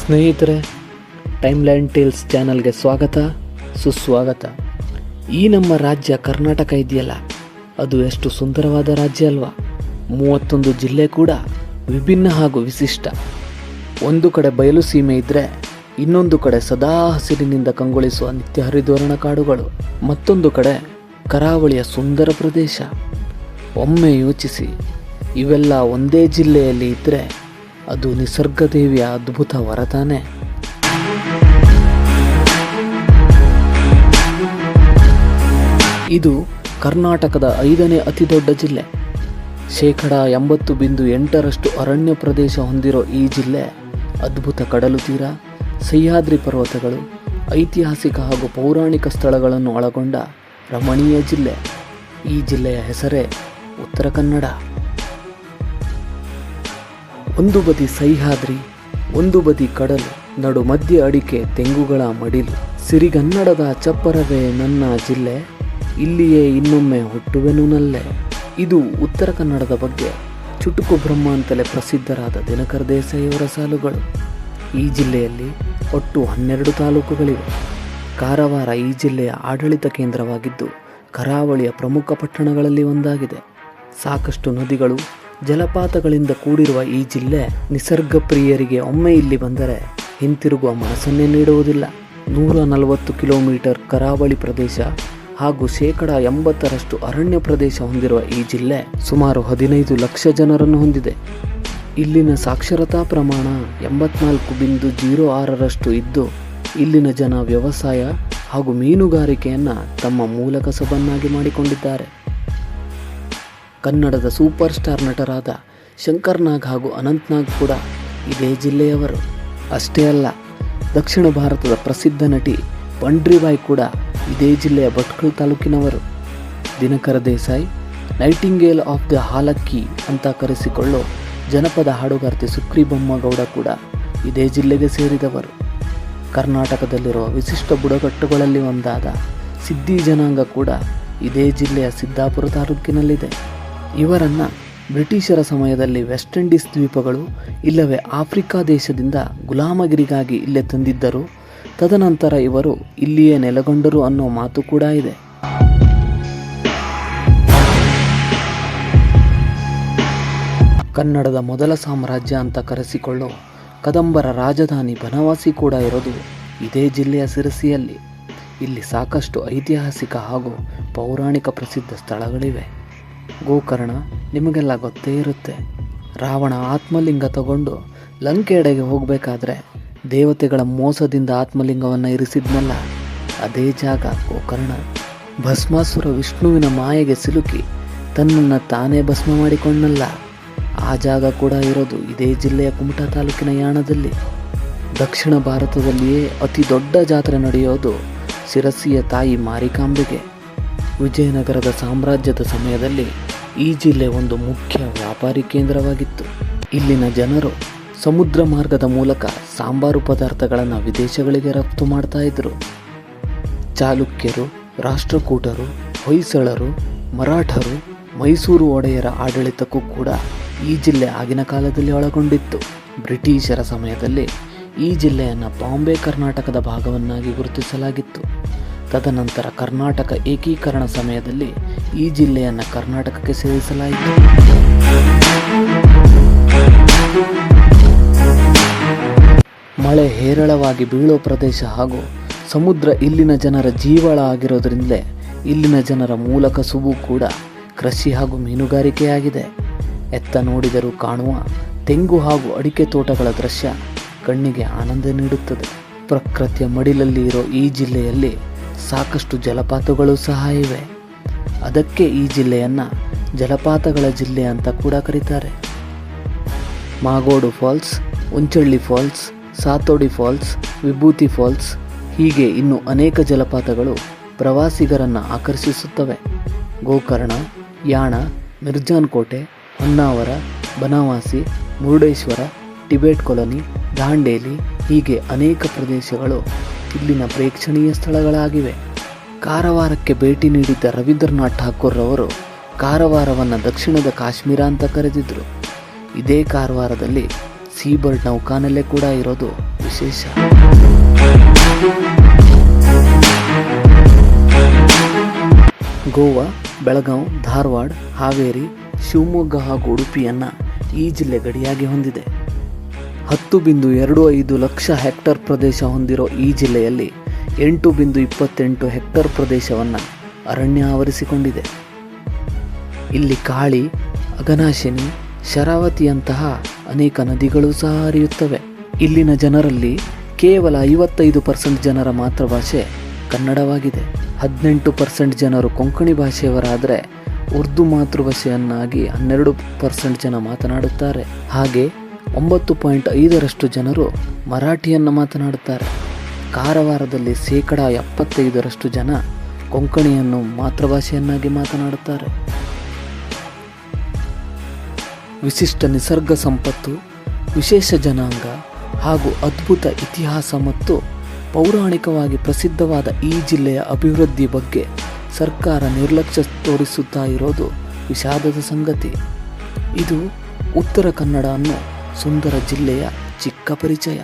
ಸ್ನೇಹಿತರೆ, timeline tiles ಚಾನಲ್ಗೆ ಸ್ವಾಗತ ಸುಸ್ವಾಗತ. ಈ ನಮ್ಮ ರಾಜ್ಯ ಕರ್ನಾಟಕ ಇದೆಯಲ್ಲ, ಅದು ಎಷ್ಟು ಸುಂದರವಾದ ರಾಜ್ಯ ಅಲ್ವಾ. 31 ಜಿಲ್ಲೆ ಕೂಡ ವಿಭಿನ್ನ ಹಾಗೂ ವಿಶಿಷ್ಟ. ಒಂದು ಕಡೆ ಬಯಲು ಸೀಮೆ ಇದ್ದರೆ ಇನ್ನೊಂದು ಕಡೆ ಸದಾ ಹಸಿರಿನಿಂದ ಕಂಗೊಳಿಸುವ ನಿತ್ಯ ಹರಿದ್ವರ್ಣ ಕಾಡುಗಳು, ಮತ್ತೊಂದು ಕಡೆ ಕರಾವಳಿಯ ಸುಂದರ ಪ್ರದೇಶ. ಒಮ್ಮೆ ಯೋಚಿಸಿ, ಇವೆಲ್ಲ ಒಂದೇ ಜಿಲ್ಲೆಯಲ್ಲಿ ಇದ್ದರೆ ಅದು ನಿಸರ್ಗದೇವಿಯ ಅದ್ಭುತ ವರದಾನೆ. ಇದು ಕರ್ನಾಟಕದ 5ನೇ ಅತಿ ದೊಡ್ಡ ಜಿಲ್ಲೆ. 80.8% ಅರಣ್ಯ ಪ್ರದೇಶ ಹೊಂದಿರೋ ಈ ಜಿಲ್ಲೆ ಅದ್ಭುತ ಕಡಲು ತೀರ, ಸಹ್ಯಾದ್ರಿ ಪರ್ವತಗಳು, ಐತಿಹಾಸಿಕ ಹಾಗೂ ಪೌರಾಣಿಕ ಸ್ಥಳಗಳನ್ನು ಒಳಗೊಂಡ ರಮಣೀಯ ಜಿಲ್ಲೆ. ಈ ಜಿಲ್ಲೆಯ ಹೆಸರೇ ಉತ್ತರ ಕನ್ನಡ. ಒಂದು ಬದಿ ಸಹ್ಯಾದ್ರಿ, ಒಂದು ಬದಿ ಕಡಲು, ನಡು ಮಧ್ಯೆ ಅಡಿಕೆ ತೆಂಗುಗಳ ಮಡಿಲು. ಸಿರಿಗನ್ನಡದ ಚಪ್ಪರವೇ ನನ್ನ ಜಿಲ್ಲೆ, ಇಲ್ಲಿಯೇ ಇನ್ನೊಮ್ಮೆ ಹುಟ್ಟುವೆನು ನಲ್ಲೆ. ಇದು ಉತ್ತರ ಕನ್ನಡದ ಬಗ್ಗೆ ಚುಟುಕು ಬ್ರಹ್ಮ ಅಂತಲೇ ಪ್ರಸಿದ್ಧರಾದ ದಿನಕರ ದೇಸಾಯಿಯವರ ಸಾಲುಗಳು. ಈ ಜಿಲ್ಲೆಯಲ್ಲಿ ಒಟ್ಟು 12 ತಾಲೂಕುಗಳಿವೆ. ಕಾರವಾರ ಈ ಜಿಲ್ಲೆಯ ಆಡಳಿತ ಕೇಂದ್ರವಾಗಿದ್ದು ಕರಾವಳಿಯ ಪ್ರಮುಖ ಪಟ್ಟಣಗಳಲ್ಲಿ ಒಂದಾಗಿದೆ. ಸಾಕಷ್ಟು ನದಿಗಳು, ಜಲಪಾತಗಳಿಂದ ಕೂಡಿರುವ ಈ ಜಿಲ್ಲೆ ನಿಸರ್ಗ ಪ್ರಿಯರಿಗೆ ಒಮ್ಮೆ ಇಲ್ಲಿ ಬಂದರೆ ಹಿಂತಿರುಗುವ ಮನಸ್ಸನ್ನೇ ನೀಡುವುದಿಲ್ಲ. 140 ಕಿಲೋಮೀಟರ್ ಕರಾವಳಿ ಪ್ರದೇಶ ಹಾಗೂ 80% ಅರಣ್ಯ ಪ್ರದೇಶ ಹೊಂದಿರುವ ಈ ಜಿಲ್ಲೆ ಸುಮಾರು 15 ಲಕ್ಷ ಜನರನ್ನು ಹೊಂದಿದೆ. ಇಲ್ಲಿನ ಸಾಕ್ಷರತಾ ಪ್ರಮಾಣ 84.06% ಇದ್ದು, ಇಲ್ಲಿನ ಜನ ವ್ಯವಸಾಯ ಹಾಗೂ ಮೀನುಗಾರಿಕೆಯನ್ನು ತಮ್ಮ ಮೂಲ ಕಸಬನ್ನಾಗಿ ಮಾಡಿಕೊಂಡಿದ್ದಾರೆ. ಕನ್ನಡದ ಸೂಪರ್ ಸ್ಟಾರ್ ನಟರಾದ ಶಂಕರ್ ನಾಗ್ ಹಾಗೂ ಅನಂತ್ ನಾಗ್ ಕೂಡ ಇದೇ ಜಿಲ್ಲೆಯವರು. ಅಷ್ಟೇ ಅಲ್ಲ, ದಕ್ಷಿಣ ಭಾರತದ ಪ್ರಸಿದ್ಧ ನಟಿ ಪಂಡ್ರಿಬಾಯಿ ಕೂಡ ಇದೇ ಜಿಲ್ಲೆಯ ಭಟ್ಕಳ ತಾಲೂಕಿನವರು. Dinakar Desai, nightingale of the Halakki ಅಂತ ಕರೆಸಿಕೊಳ್ಳೋ ಜನಪದ ಹಾಡುಗಾರ್ತಿ ಸುಕ್ರಿ ಬೊಮ್ಮಗೌಡ ಕೂಡ ಇದೇ ಜಿಲ್ಲೆಗೆ ಸೇರಿದವರು. ಕರ್ನಾಟಕದಲ್ಲಿರುವ ವಿಶಿಷ್ಟ ಬುಡಕಟ್ಟುಗಳಲ್ಲಿ ಒಂದಾದ ಸಿದ್ದಿ ಜನಾಂಗ ಕೂಡ ಇದೇ ಜಿಲ್ಲೆಯ ಸಿದ್ದಾಪುರ ತಾಲೂಕಿನಲ್ಲಿದೆ. ಇವರನ್ನು ಬ್ರಿಟಿಷರ ಸಮಯದಲ್ಲಿ ವೆಸ್ಟ್ ಇಂಡೀಸ್ ದ್ವೀಪಗಳು ಇಲ್ಲವೇ ಆಫ್ರಿಕಾ ದೇಶದಿಂದ ಗುಲಾಮಗಿರಿಗಾಗಿ ಇಲ್ಲೇ ತಂದಿದ್ದರು. ತದನಂತರ ಇವರು ಇಲ್ಲಿಯೇ ನೆಲೆಗೊಂಡರು ಅನ್ನೋ ಮಾತು ಕೂಡ ಇದೆ. ಕನ್ನಡದ ಮೊದಲ ಸಾಮ್ರಾಜ್ಯ ಅಂತ ಕರೆಸಿಕೊಳ್ಳೋ ಕದಂಬರ ರಾಜಧಾನಿ ಬನವಾಸಿ ಕೂಡ ಇರೋದು ಇದೇ ಜಿಲ್ಲೆಯ ಸಿರಸಿಯಲ್ಲಿ. ಇಲ್ಲಿ ಸಾಕಷ್ಟು ಐತಿಹಾಸಿಕ ಹಾಗೂ ಪೌರಾಣಿಕ ಪ್ರಸಿದ್ಧ ಸ್ಥಳಗಳಿವೆ. ಗೋಕರ್ಣ ನಿಮಗೆಲ್ಲ ಗೊತ್ತೇ ಇರುತ್ತೆ. ರಾವಣ ಆತ್ಮಲಿಂಗ ತಗೊಂಡು ಲಂಕೆಡೆಗೆ ಹೋಗಬೇಕಾದ್ರೆ ದೇವತೆಗಳ ಮೋಸದಿಂದ ಆತ್ಮಲಿಂಗವನ್ನು ಇರಿಸಿದ್ನಲ್ಲ, ಅದೇ ಜಾಗ ಗೋಕರ್ಣ. ಭಸ್ಮಾಸುರ ವಿಷ್ಣುವಿನ ಮಾಯೆಗೆ ಸಿಲುಕಿ ತನ್ನನ್ನು ತಾನೇ ಭಸ್ಮ ಮಾಡಿಕೊಂಡಲ್ಲ, ಆ ಜಾಗ ಕೂಡ ಇರೋದು ಇದೇ ಜಿಲ್ಲೆಯ ಕುಮಟಾ ತಾಲೂಕಿನ ಯಾಣದಲ್ಲಿ. ದಕ್ಷಿಣ ಭಾರತದಲ್ಲಿಯೇ ಅತಿ ದೊಡ್ಡ ಜಾತ್ರೆ ನಡೆಯೋದು ಶಿರಸಿಯ ತಾಯಿ ಮಾರಿಕಾಂಬೆಗೆ. ವಿಜಯನಗರದ ಸಾಮ್ರಾಜ್ಯದ ಸಮಯದಲ್ಲಿ ಈ ಜಿಲ್ಲೆ ಒಂದು ಮುಖ್ಯ ವ್ಯಾಪಾರಿ ಕೇಂದ್ರವಾಗಿತ್ತು. ಇಲ್ಲಿನ ಜನರು ಸಮುದ್ರ ಮಾರ್ಗದ ಮೂಲಕ ಸಾಂಬಾರು ಪದಾರ್ಥಗಳನ್ನು ವಿದೇಶಗಳಿಗೆ ರಫ್ತು ಮಾಡ್ತಾ ಇದ್ರು. ಚಾಲುಕ್ಯರು, ರಾಷ್ಟ್ರಕೂಟರು, ಹೊಯ್ಸಳರು, ಮರಾಠರು, ಮೈಸೂರು ಒಡೆಯರ ಆಡಳಿತಕ್ಕೂ ಕೂಡ ಈ ಜಿಲ್ಲೆ ಆಗಿನ ಕಾಲದಲ್ಲಿ ಒಳಗೊಂಡಿತ್ತು. ಬ್ರಿಟಿಷರ ಸಮಯದಲ್ಲಿ ಈ ಜಿಲ್ಲೆಯನ್ನು ಬಾಂಬೆ ಕರ್ನಾಟಕದ ಭಾಗವನ್ನಾಗಿ ಗುರುತಿಸಲಾಗಿತ್ತು. ತದನಂತರ ಕರ್ನಾಟಕ ಏಕೀಕರಣ ಸಮಯದಲ್ಲಿ ಈ ಜಿಲ್ಲೆಯನ್ನು ಕರ್ನಾಟಕಕ್ಕೆ ಸೇರಿಸಲಾಯಿತು. ಮಳೆ ಹೇರಳವಾಗಿ ಬೀಳೋ ಪ್ರದೇಶ ಹಾಗೂ ಸಮುದ್ರ ಇಲ್ಲಿನ ಜನರ ಜೀವಾಳ ಆಗಿರೋದ್ರಿಂದಲೇ ಇಲ್ಲಿನ ಜನರ ಮೂಲ ಕಸುಬು ಕೂಡ ಕೃಷಿ ಹಾಗೂ ಮೀನುಗಾರಿಕೆಯಾಗಿದೆ. ಎತ್ತ ನೋಡಿದರೂ ಕಾಣುವ ತೆಂಗು ಹಾಗೂ ಅಡಿಕೆ ತೋಟಗಳ ದೃಶ್ಯ ಕಣ್ಣಿಗೆ ಆನಂದ ನೀಡುತ್ತದೆ. ಪ್ರಕೃತಿಯ ಮಡಿಲಲ್ಲಿ ಇರೋ ಈ ಜಿಲ್ಲೆಯಲ್ಲಿ ಸಾಕಷ್ಟು ಜಲಪಾತಗಳು ಸಹ ಇವೆ. ಅದಕ್ಕೆ ಈ ಜಿಲ್ಲೆಯನ್ನು ಜಲಪಾತಗಳ ಜಿಲ್ಲೆ ಅಂತ ಕೂಡ ಕರೀತಾರೆ. Magodu falls, Unchalli falls, Sathodi falls, Vibhuti falls, ಹೀಗೆ ಇನ್ನು ಅನೇಕ ಜಲಪಾತಗಳು ಪ್ರವಾಸಿಗರನ್ನು ಆಕರ್ಷಿಸುತ್ತವೆ. ಗೋಕರ್ಣ, ಯಾಣ, ಮಿರ್ಜಾನ್ ಕೋಟೆ, ಹೊನ್ನಾವರ, ಬನವಾಸಿ, ಮುರುಡೇಶ್ವರ, ಟಿಬೆಟ್ ಕಾಲೋನಿ, ದಾಂಡೇಲಿ, ಹೀಗೆ ಅನೇಕ ಪ್ರದೇಶಗಳು ಇಲ್ಲಿನ ಪ್ರೇಕ್ಷಣೀಯ ಸ್ಥಳಗಳಾಗಿವೆ. ಕಾರವಾರಕ್ಕೆ ಭೇಟಿ ನೀಡಿದ್ದ ರವೀಂದ್ರನಾಥ್ ಠಾಕೂರ್ ಅವರು ಕಾರವಾರವನ್ನು ದಕ್ಷಿಣದ ಕಾಶ್ಮೀರ ಅಂತ ಕರೆದಿದ್ರು. ಇದೇ ಕಾರವಾರದಲ್ಲಿ ಸೀಬರ್ಡ್ ನೌಕಾನೆಲೆ ಕೂಡ ಇರೋದು ವಿಶೇಷ. ಗೋವಾ, ಬೆಳಗಾವಿ, ಧಾರವಾಡ, ಹಾವೇರಿ, ಶಿವಮೊಗ್ಗ ಹಾಗೂ ಉಡುಪಿಯನ್ನು ಈ ಜಿಲ್ಲೆ ಗಡಿಯಾಗಿ ಹೊಂದಿದೆ. 10.25 ಲಕ್ಷ ಹೆಕ್ಟರ್ ಪ್ರದೇಶ ಹೊಂದಿರೋ ಈ ಜಿಲ್ಲೆಯಲ್ಲಿ 8.28 ಹೆಕ್ಟರ್ ಪ್ರದೇಶವನ್ನು ಅರಣ್ಯ ಆವರಿಸಿಕೊಂಡಿದೆ. ಇಲ್ಲಿ ಕಾಳಿ, ಅಘನಾಶಿನಿ, ಶರಾವತಿಯಂತಹ ಅನೇಕ ನದಿಗಳು ಸಹ ಹರಿಯುತ್ತವೆ. ಇಲ್ಲಿನ ಜನರಲ್ಲಿ ಕೇವಲ 55% ಜನರ ಮಾತೃಭಾಷೆ ಕನ್ನಡವಾಗಿದೆ. 18% ಜನರು ಕೊಂಕಣಿ ಭಾಷೆಯವರಾದರೆ ಉರ್ದು ಮಾತೃಭಾಷೆಯನ್ನಾಗಿ 12% ಜನ ಮಾತನಾಡುತ್ತಾರೆ. ಹಾಗೆ 9.5% ಜನರು ಮರಾಠಿಯನ್ನು ಮಾತನಾಡುತ್ತಾರೆ. ಕಾರವಾರದಲ್ಲಿ 75% ಜನ ಕೊಂಕಣಿಯನ್ನು ಮಾತೃಭಾಷೆಯನ್ನಾಗಿ ಮಾತನಾಡುತ್ತಾರೆ. ವಿಶಿಷ್ಟ ನಿಸರ್ಗ ಸಂಪತ್ತು, ವಿಶೇಷ ಜನಾಂಗ ಹಾಗೂ ಅದ್ಭುತ ಇತಿಹಾಸ ಮತ್ತು ಪೌರಾಣಿಕವಾಗಿ ಪ್ರಸಿದ್ಧವಾದ ಈ ಜಿಲ್ಲೆಯ ಅಭಿವೃದ್ಧಿ ಬಗ್ಗೆ ಸರ್ಕಾರ ನಿರ್ಲಕ್ಷ್ಯ ತೋರಿಸುತ್ತಾ ಇರೋದು ವಿಷಾದದ ಸಂಗತಿ. ಇದು ಉತ್ತರ ಕನ್ನಡ ಅನ್ನೋ ಸುಂದರ ಜಿಲ್ಲೆಯ ಚಿಕ್ಕ ಪರಿಚಯ.